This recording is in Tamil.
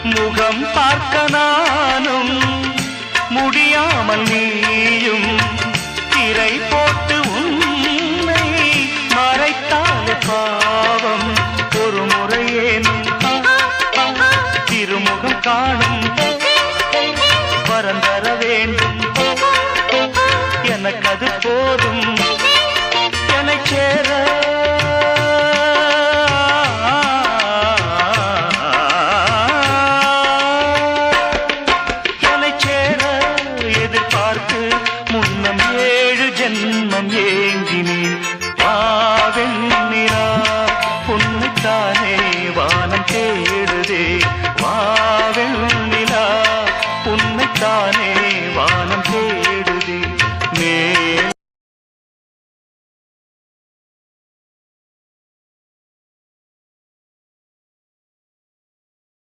முகம் பார்க்க நானும் முடியாமல் நீயும் திரை போட்டு உன்னை மறைத்தாலே பாவம் ஒரு முறையேனும் திருமுகம் காணும் வரம் தர வேண்டும் எனக்கு அது போதும்